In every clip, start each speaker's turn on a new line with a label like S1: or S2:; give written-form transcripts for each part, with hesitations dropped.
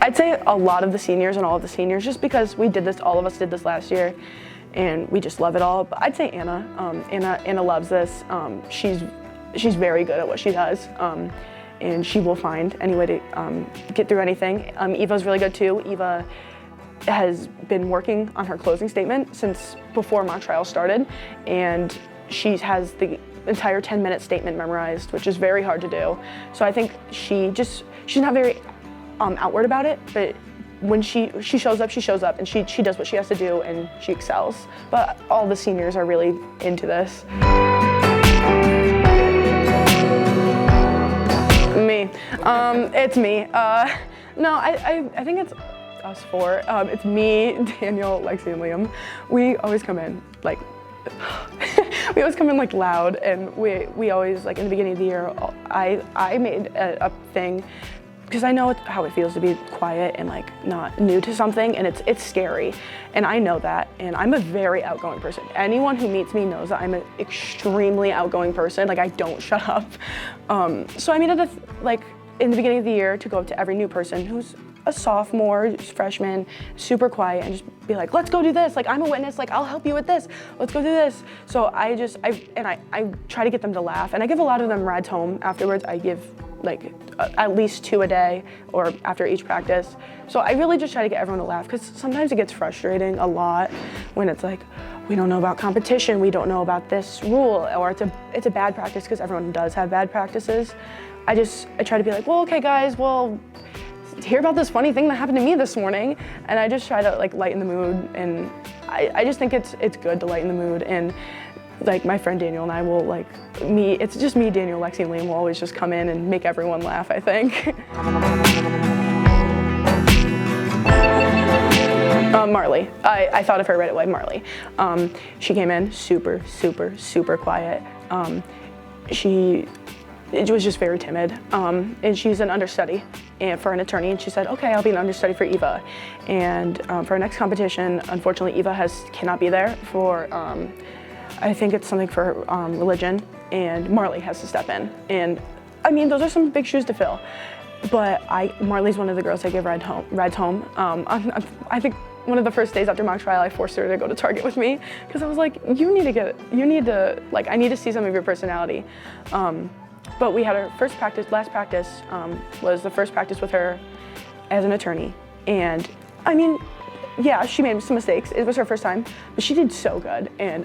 S1: I'd say a lot of the seniors and all of the seniors, just because we did this, all of us did this last year, and we just love it all. But I'd say Anna. Anna loves this. She's very good at what she does, and she will find any way to get through anything. Eva's really good too. Eva has been working on her closing statement since before mock trial started, and she has the entire 10-minute statement memorized, which is very hard to do. So I think she's not very outward about it, but when she shows up, she shows up, and she does what she has to do, and she excels. But all the seniors are really into this. Me. It's me. No, I think it's us four. It's me, Daniel, Lexi, and Liam. We always come in like loud, and we always, like, in the beginning of the year, I made a thing, because I know how it feels to be quiet and like not new to something, and it's scary, and I know that, and I'm a very outgoing person. Anyone who meets me knows that I'm an extremely outgoing person. Like, I don't shut up. So I made it in the beginning of the year to go up to every new person who's a sophomore, freshman, super quiet, and just be like, let's go do this. Like, I'm a witness, like, I'll help you with this. Let's go do this. So I try to get them to laugh, and I give a lot of them rides home afterwards. I give like at least 2 a day or after each practice. So I really just try to get everyone to laugh, because sometimes it gets frustrating a lot when it's like, we don't know about competition, we don't know about this rule, or it's a bad practice, because everyone does have bad practices. I try to be like, well, okay guys, well, hear about this funny thing that happened to me this morning, and I just try to like lighten the mood, and I just think it's good to lighten the mood. And like, my friend Daniel and I will it's just me, Daniel, Lexi, and Liam will always just come in and make everyone laugh, I think. Marley. I thought of her right away, Marley. She came in super, super, super quiet. She was just very timid, and she's an understudy for an attorney, and she said, okay, I'll be an understudy for Eva. And for our next competition, unfortunately, Eva cannot be there for, I think it's something for religion, and Marley has to step in. And I mean, those are some big shoes to fill. But Marley's one of the girls I give rides home. I think one of the first days after mock trial, I forced her to go to Target with me, because I was like, I need to see some of your personality. But we had our last practice was the first practice with her as an attorney. And I mean, yeah, she made some mistakes. It was her first time, but she did so good. And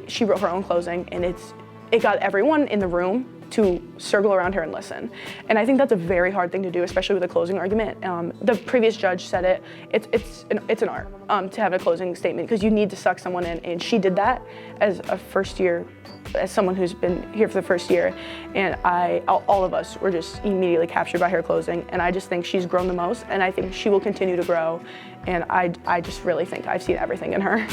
S1: she wrote her own closing, and it got everyone in the room to circle around her and listen. And I think that's a very hard thing to do, especially with a closing argument. The previous judge said it's an art to have a closing statement, because you need to suck someone in, and she did that as a first year, as someone who's been here for the first year. And all of us were just immediately captured by her closing, and I just think she's grown the most, and I think she will continue to grow, and I just really think I've seen everything in her.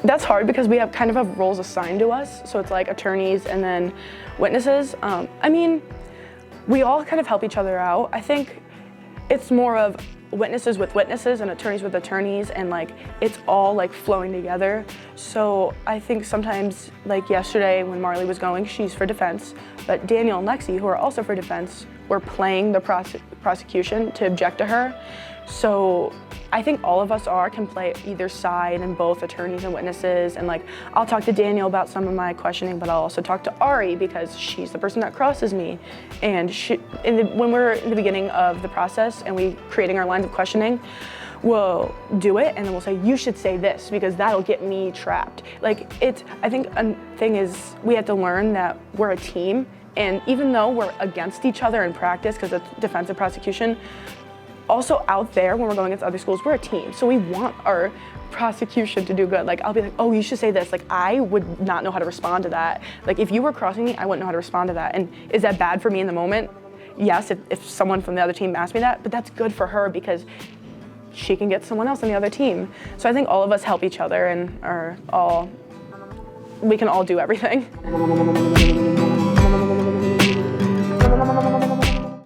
S1: That's hard, because we kind of have roles assigned to us. So it's like attorneys and then witnesses. I mean, we all kind of help each other out. I think it's more of witnesses with witnesses and attorneys with attorneys, and like it's all like flowing together. So I think sometimes, like yesterday when Marley was going, she's for defense, but Daniel and Lexi, who are also for defense, were playing the prosecution to object to her. So I think all of us can play either side, and both attorneys and witnesses. And like, I'll talk to Daniel about some of my questioning, but I'll also talk to Ari, because she's the person that crosses me. And when we're in the beginning of the process and we creating our lines of questioning, we'll do it, and then we'll say, you should say this, because that'll get me trapped. Like, I think a thing is, we have to learn that we're a team, and even though we're against each other in practice, because it's defense and prosecution, also out there when we're going against other schools, we're a team. So we want our prosecution to do good. Like, I'll be like, oh, you should say this. Like, I would not know how to respond to that. Like, if you were crossing me, I wouldn't know how to respond to that. And is that bad for me in the moment? Yes, if someone from the other team asked me that, but that's good for her, because she can get someone else on the other team. So I think all of us help each other, and we can all do everything.